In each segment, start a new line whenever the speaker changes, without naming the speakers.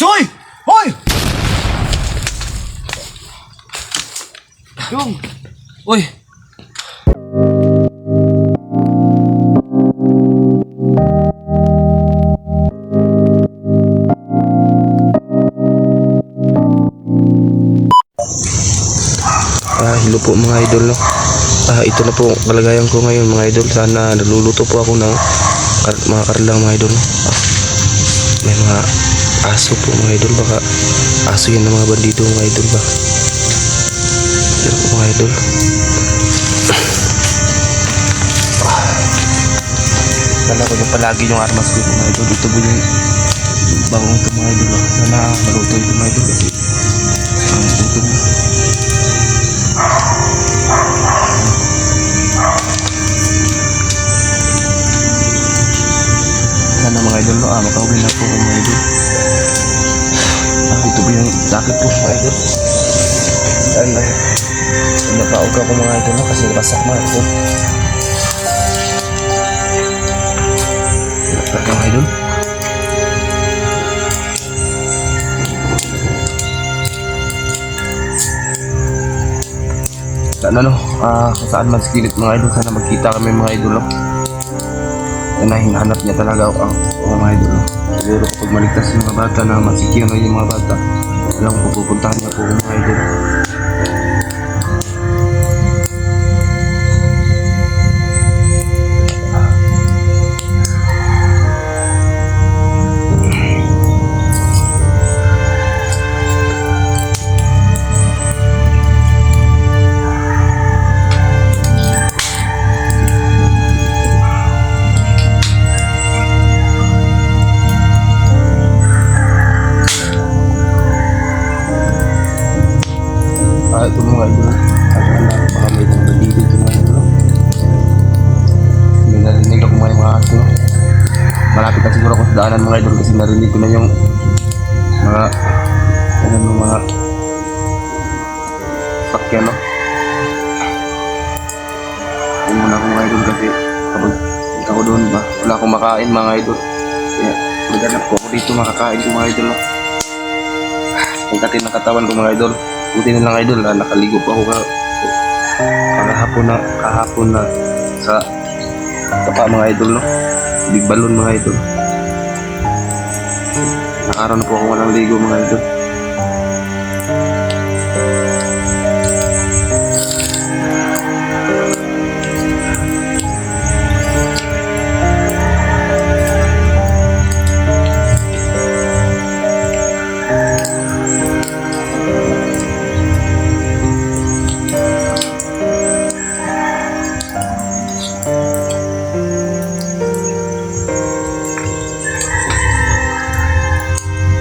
Soy! Hoy!
Yung! Uy!
Hello po mga idol, no? Ito na po ang kalagayan ko ngayon mga idol. Sana naluluto po ako ng mga karlang mga idol, no? May mga aso po mga idol. Baka aso yan ng mga bandido mga idol ba? Yan po mga idol. Sana ko yung palagi yung armas ko mga idol. Ito po yung bangong ito mga idol, no? Sana maluto ito mga idol kasi ito na. Sana mga idol, no? Makauwi na po mga idol. Ito po yung sakit po mga idol. Dahil napauga ko mga idol, no? Kasi basak mga idol. Lapag mga idol. Sana no, saan man sikilit mga idol, sana magkita kami mga idol, no? Na hinahanap niya talaga ako mga idol, no? Siguro kapag maligtas yung mga bata na masikyan na yung mga bata, alam ko pupuntahan niya po mga idol. Ito mga idol, baka may mga bandido ito mga idol, no? May narinig ako mga aso, no? Malapit na siguro ako sa daanan mga idol kasi narinig ko na yung mga mga sakyan, no? Huwag muna ako mga idol kasi kapag punta ko doon ba, wala akong makain mga idol, kaya maghanap ko ako dito makakain ko mga idol, no? Pagkatin ng katawan ko mga idol. Buti na lang idol, nakaligo pa ako kahapon na sa tapa mga idol, no? Big balon mga idol. Nakaraw na po ako walang ligo mga idol.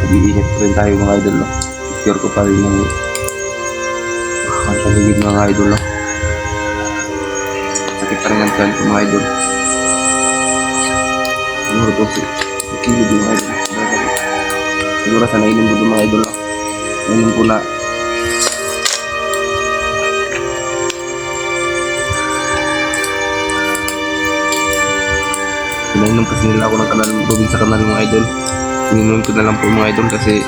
Iingat pa rin tayo mga idol, no? Picture ko pa rin yung paligid mga idol, no? Sakit pa rin ang tiyan ko mga idol. Siguro po kilid yung mga idol. Siguro sana inom po mga idol, no? Inom po na pinainom kasi nila ako ng kanal, tubig sa kanal mga idol. Ininom ko na lang po mga idol kasi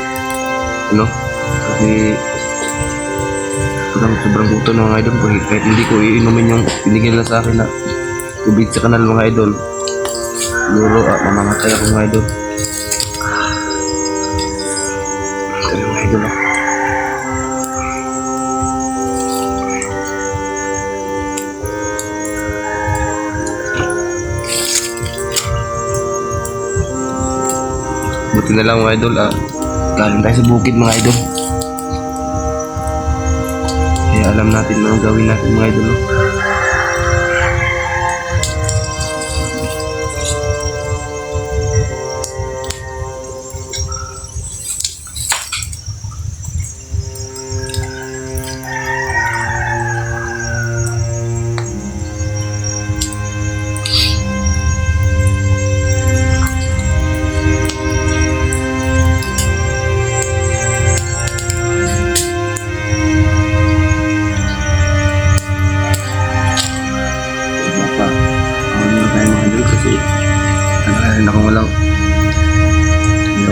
sobrang gutom ng mga idol, kahit hindi ko iinumin yung binigyan nila sa akin na tubig sa kanal mga idol, siguro mamamatay ako mga idol. Ito mga idol, buti na lang mga idol, galing tayo sa bukid mga idol, kaya alam natin ang gawin natin mga idol, no?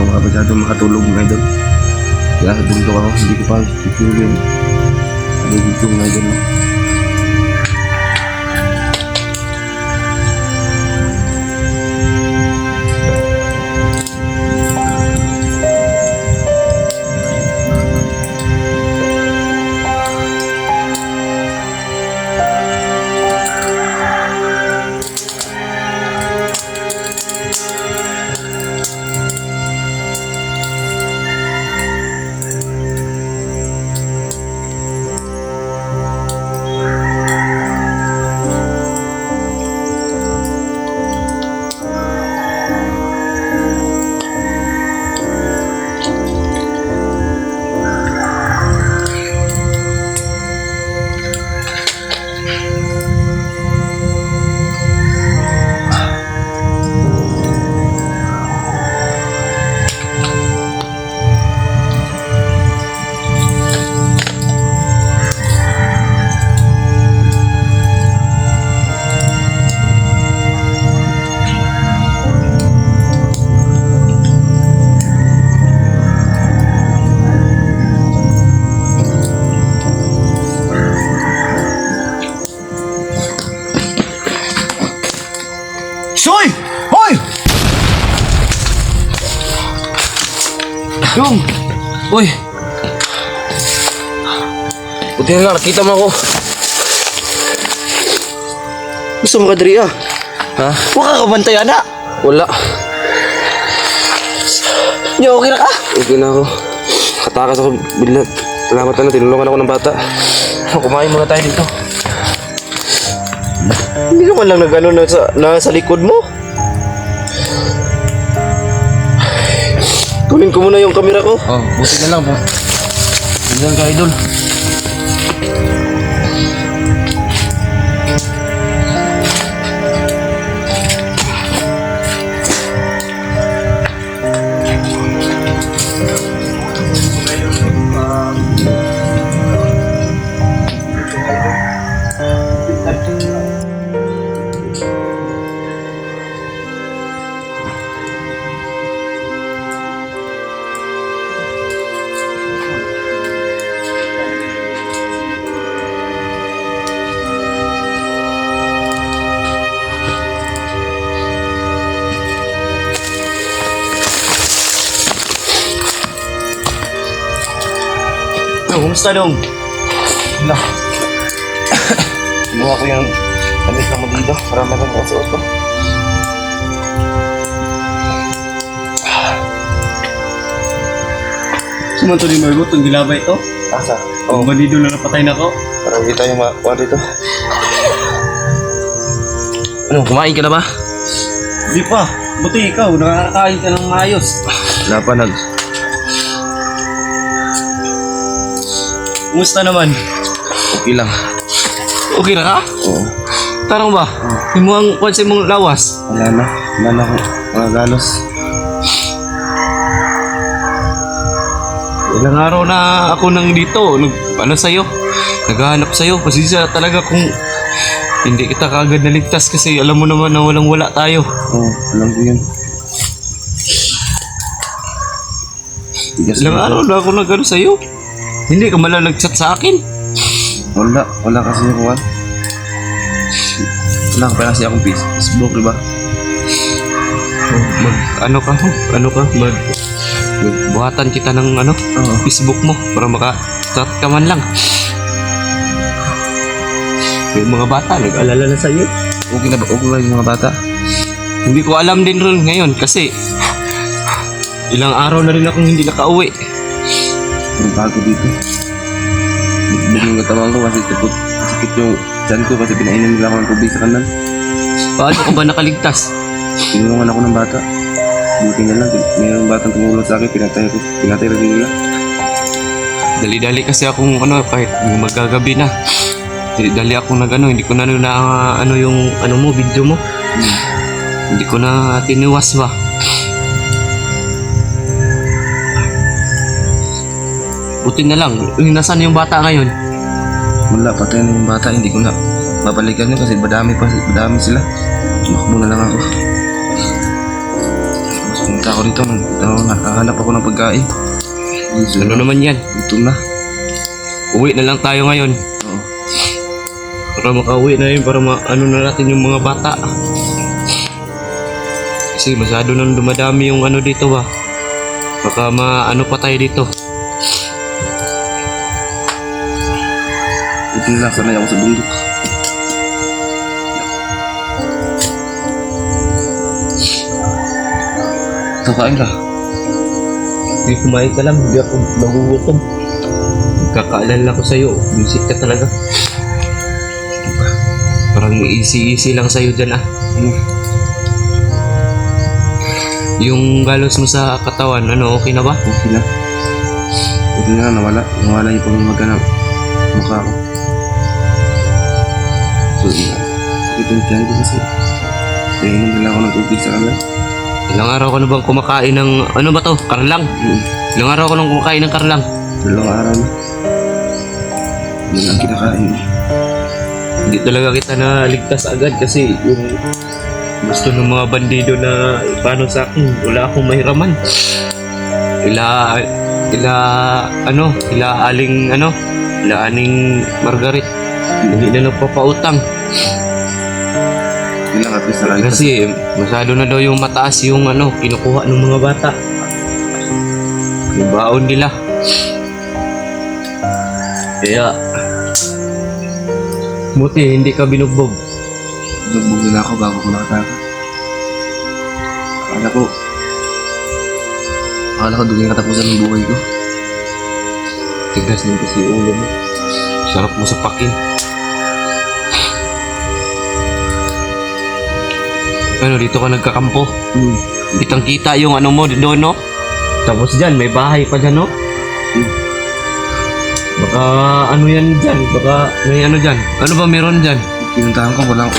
ako masyado makatulog mga idol. Kaya sa bundok ako, hindi ko pa tutulog. Tulog ko mga idol.
Soy! Hoy!
Dong! Uy! Buti na lang, nakita mo ako. Gusto mo ka, Dria? Ha?
Huwag ka kabantay, anak!
Wala.
Yo, okay na ka?
Okay na ako. Katakas ako bigla. Salamat na, tinulungan ako ng bata. Kumain muna tayo dito.
Hindi naman lang nag-ano nasa likod mo.
Kunin ko muna yung camera ko.
Oh, buti na lang po.
Ganyan ka, idol.
Kumusta dong?
Wala. Kinuha ko yung damit na dito para naman makasuot ko.
Sumanto ni Margot, ang gilabay ito.
Asa?
Ang bandido na napatay na ko.
Parang hindi tayo makakuha dito. Ano, kumain ka na ba?
Di pa. Buti ikaw, nakakain ka ng maayos.
Wala pa,
Kumusta naman?
Okay lang.
Okay na ka?
Oo.
Tarang ba? Yung mga kwansi mong lawas.
Wala na. Wala na ako. Mga galos.
Ilang araw na ako nang dito. Sa'yo? Naghahanap sa'yo. Pasensya talaga kung hindi kita kaagad naligtas kasi alam mo naman na walang wala tayo.
Oo, alam ko yun.
Ilang araw na ako nag-ano sa'yo. Hindi ka malang nag-chat sa akin.
Wala kasi ako. Wala pa kasi akong Facebook, diba?
Buhatan kita ng Facebook mo para maka-chat ka man lang. Yung mga bata, nag-alala na sa'yo.
Okay na ba? Okay ba yung mga bata?
Hindi ko alam din rin ngayon kasi ilang araw na rin akong hindi nakauwi.
Ang bago dito. Biglang katawan ko kasi sakit yung tiyan ko kasi pinainan nila ako ng tubig sa kanan.
Paano ka ba nakaligtas?
Tinulungan ako ng bata. Buti na lang, mayroong batang tumulong sa akin, pinatay rin nila.
Dali-dali kasi akong kahit magagabi na. Dali akong hindi ko na yung video mo. Hindi ko na tiniwas ba. Buti na lang, nasaan yung bata ngayon?
Wala, patay na yung bata, hindi ko na babalikan yun kasi madami sila. Tumakbo na lang ako. Mas pumunta ako ako dito. Nakahanap ako ng pagkain.
Ano naman yan?
Ito na.
Uwi na lang tayo ngayon.
Oo.
Para makauwi na yun, para ano na natin yung mga bata. Kasi masyado nang dumadami yung ano dito ba. Baka maano pa tayo dito.
Ito na lang, sanay ako sa bundok. Kakain ka.
Hindi kumain ka lang, hindi ako nagugutom. Kakaalala ko sa'yo, music ka talaga. Parang easy lang sa'yo dyan ah. Yung galos mo sa katawan, ano, okay na ba?
Okay na. Ito na lang, nawala. Nawala yung pamamaga ng mukha ko. So, ito yung tiyan ko kasi. Kaya inom nila ako ng tubig sa kanila.
Ilang araw ka na bang kumakain ng, ano ba to, karlang? Ilang araw ka nang kumakain ng karlang?
2 araw na. Yun ang kinakain.
Hindi talaga kita naligtas agad kasi yung gusto ng mga bandido na paano sa akin, wala akong mahiraman. Ila aling Margaret. Hindi na nagpapautang.
Yun lang at least naligtas.
Kasi masyado na daw yung mataas yung ano, kinukuha ng mga bata. Yung baon nila. Kaya, buti hindi ka binugbog.
Nagbog na ako bago ko nakataka. Akala ko doon yung katapusan ng buhay ko.
Tigas din kasi yung ulo mo. Sarap mo sa pakin. Ano, dito ka nagkakampo? Kitang kita yung ano mo doon, no? Tapos dyan, may bahay pa dyan, no? Baka ano yan dyan? Baka may ano dyan? Ano ba meron dyan?
Pinuntahan ko, walang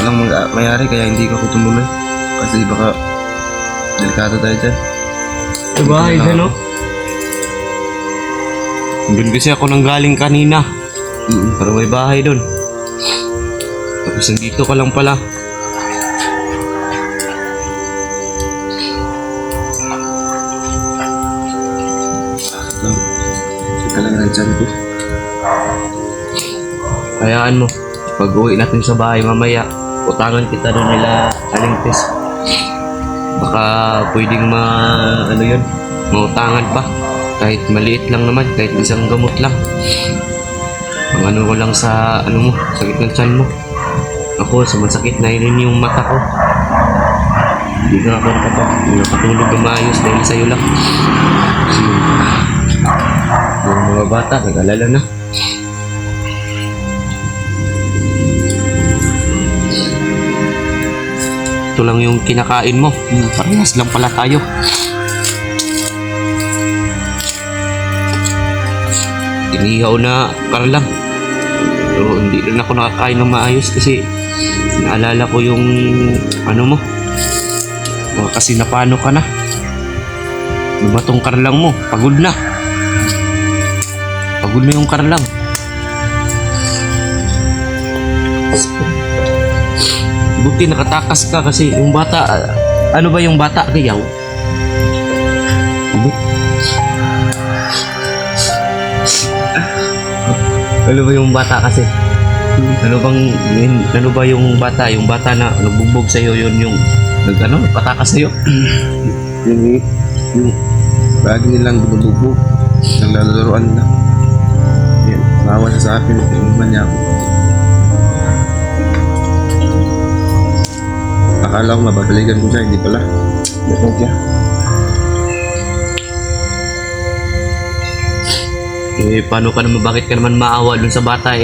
mayari kaya hindi ko tumuloy. Kasi baka delikado tayo dyan.
May bahay dyan, no? Doon kasi ako nang galing kanina. Pero may bahay doon. Tapos nandito ka lang pala.
Talaga ng dyan ko.
Hayaan mo. Pag uwi natin sa bahay mamaya, utangan kita doon nila Alingtes. Baka pwedeng ano yun, mautangan pa. Kahit maliit lang naman, kahit isang gamot lang. Ang ano ko lang sa ano mo, sakit ng tiyan mo. Ako, sumasakit na rin yung mata ko. Hindi na ako nakatulog na maayos dahil sa'yo lang. Kasi yung mga bata, nag-alala na. Ito lang yung kinakain mo. Parehas lang pala tayo. Inihaw na karlang. Pero hindi rin ako nakakain ng maayos kasi naalala ko yung ano mo. Kasi napano ka na. Ano ba tong karlang mo? Pagod na. Pagod na yung karlang. Buti nakatakas ka kasi yung bata, ano ba yung bata kayaw? Ano ba yung bata kasi? Ano ba yung bata? Yung bata na nagbugbog sa'yo yun yung patakas sa'yo?
Yung bagi nilang bumubog. Naglalaroan nila. Yan, maawa siya sa akin. Inuman niya ako. Akala ko mababalikan ko siya, hindi pala. Bakit siya?
Paano ka naman, bakit ka naman maawa dun sa bata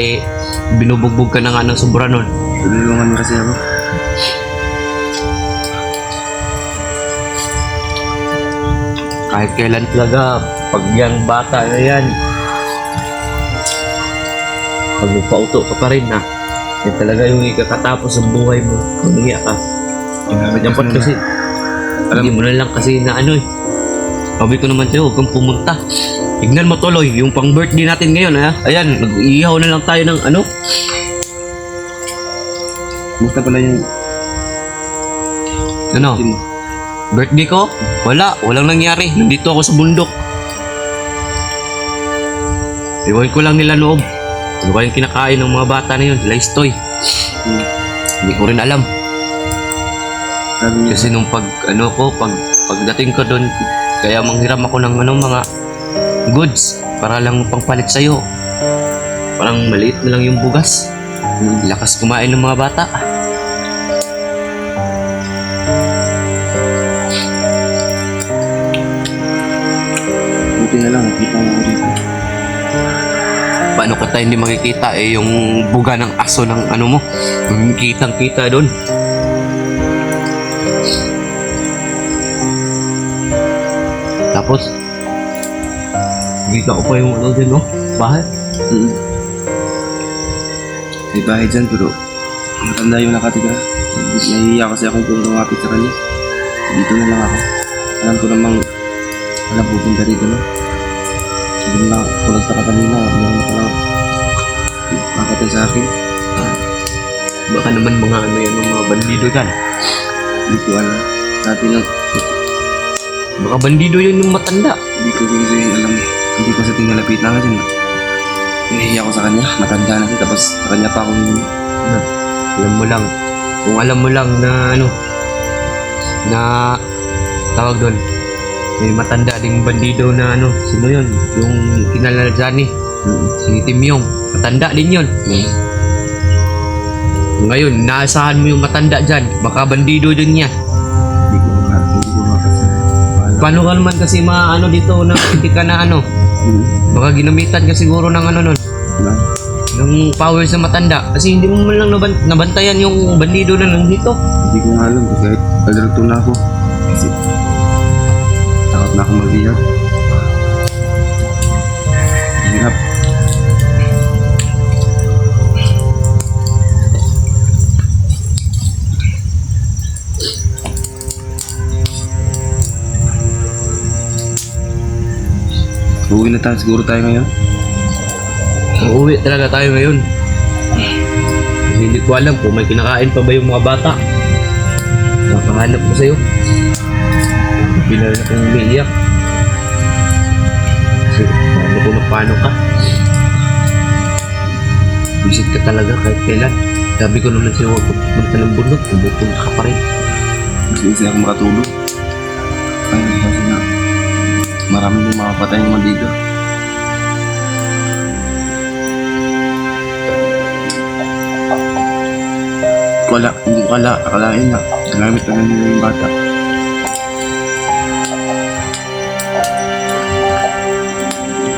binubugbog ka na nga ng sobra nun?
Tulungan niya kasi ako.
Kahit kailan talaga, pag yung bata na yan, pag nagpauto ka pa rin na, yan talaga yung ikakatapos ng buhay mo. Kung umiyak ka. Dapat kasi, hindi mo na lang kasi na sabi ko naman sa'yo, huwag kang pumunta. Tignan mo tuloy, yung pang birthday natin ngayon ayan, nag-iihaw na lang tayo ng
Musta pala yung
ano?
team mo?
Birthday ko? Walang nangyari. Nandito ako sa bundok. Iwan ko lang nila loob. Ano ba yung kinakain ng mga bata na yun? Lice toy. Hindi ko rin alam.
Sabi niya,
Kasi nung pagdating ko doon, kaya manghiram ako ng mga goods para lang pangpalit sa'yo. Parang maliit na lang yung bugas. Lakas kumain ng mga bata.
buti na lang, nakita mo ako dito.
Paano ka tayo hindi makikita yung buga ng aso ng mo? Yung kitang-kita doon. Tapos, kita ko pa yung dyan, no? Bahay.
Mm. May bahay dyan, pero matanda yung nakatira. Nahihiya kasi akong kung lumapit sa kanya. Dito na lang ako. Alam ko namang walang pupunta rito, no? Hindi mo lang ako nagtaka kanina. Meron ka lang makatay sa akin.
Baka naman mga mga bandido yan.
Hindi ko alam. Dati lang,
Baka bandido yun yung matanda.
hindi ko kasi alam. Hindi ko sa tinalapit na kasi nahihiya ako sa kanya. Matanda na siya. Tapos sa kanya pa akong
Alam mo lang, kung alam mo lang na na tawag doon, may matanda ding bandido na sino yun? Yung kinala na Johnny, si Tim Yong, matanda din yun. Ngayon, naasahan mo yung matanda dyan, baka bandido din niya.
hindi ko makasal.
Paano ka naman kasi dito na hindi ka na baka ginamitan ka siguro ng nun, ng power sa matanda. Kasi hindi mo man lang nabantayan yung bandido na nandito.
Hindi ko nga alam kahit alerto na ako. Kasi takot na akong magbihag. Hirap. Uwi na tayo, siguro tayo ngayon.
Uuwi talaga tayo ngayon. Hindi ko alam kung may kinakain pa ba yung mga bata. Nakahanap ko sa'yo. Pinal na kong umiiyak. Kasi paano ka? Visit ka talaga kahit kailan. Sabi ko naman sa'yo, huwag pupunta ng bundok. Pupunta ka pa rin.
Gusto ako makatulog. Ano kasi na marami yung mga patay naman dito. Hindi ko akalain na gamit na nila yung bata.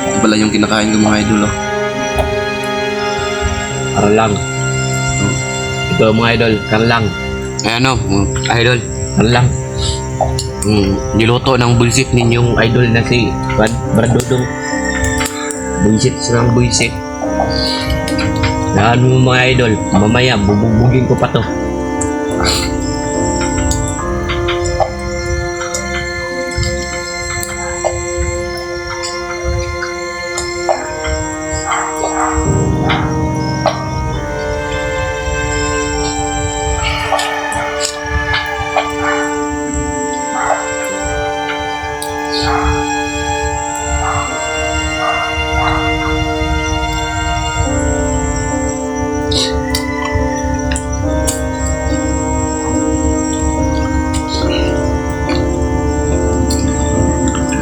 Ito pala yung kinakain ko mga idol.
Karlang. Ito mga idol, karlang. Idol, karlang. Niluto ng buisit ninyong idol na si Brad Dodong. Buisit silang buisit. Ano mo mga idol, mamaya bubugin ko pa to.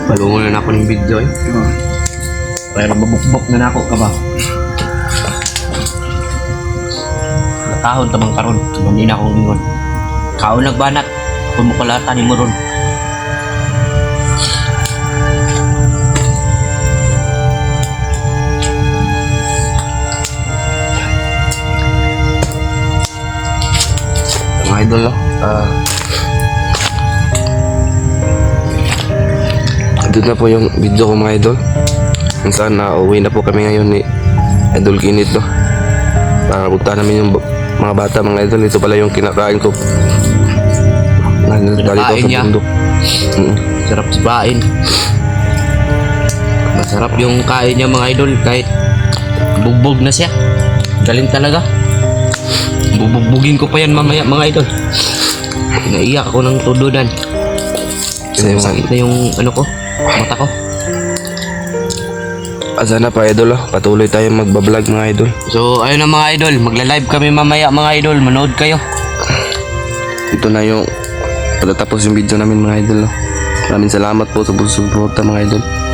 Palungo na ako ng video eh. Pero mabukbok na ako ka ba? Nakahon tamang karon, hindi na akong ingon. Kaon nagbanat, pumukulatan ni mo ron.
Mga idol, ito na po yung video ko mga idol. Kung saan uwi na po kami ngayon ni Idol Kinit, no? Para punta namin yung mga bata mga idol. Ito pala yung kinakain ko. Dali ko sa
niya.
bundok.
Sarap sipain. Masarap yung kain niya mga idol kahit bugbog na siya. Galing talaga. Bubugbugin ko pa yan mamaya mga idol. Naiyak ako ng tudunan.
Kasi
sakit na yung ano ko, mata ko.
sana pa idol patuloy tayo magbablog mga idol.
So, ayun na mga idol, magla-live kami mamaya mga idol, manood kayo.
Ito na yung patatapos yung video namin mga idol. Maraming salamat po sa suporta mga idol.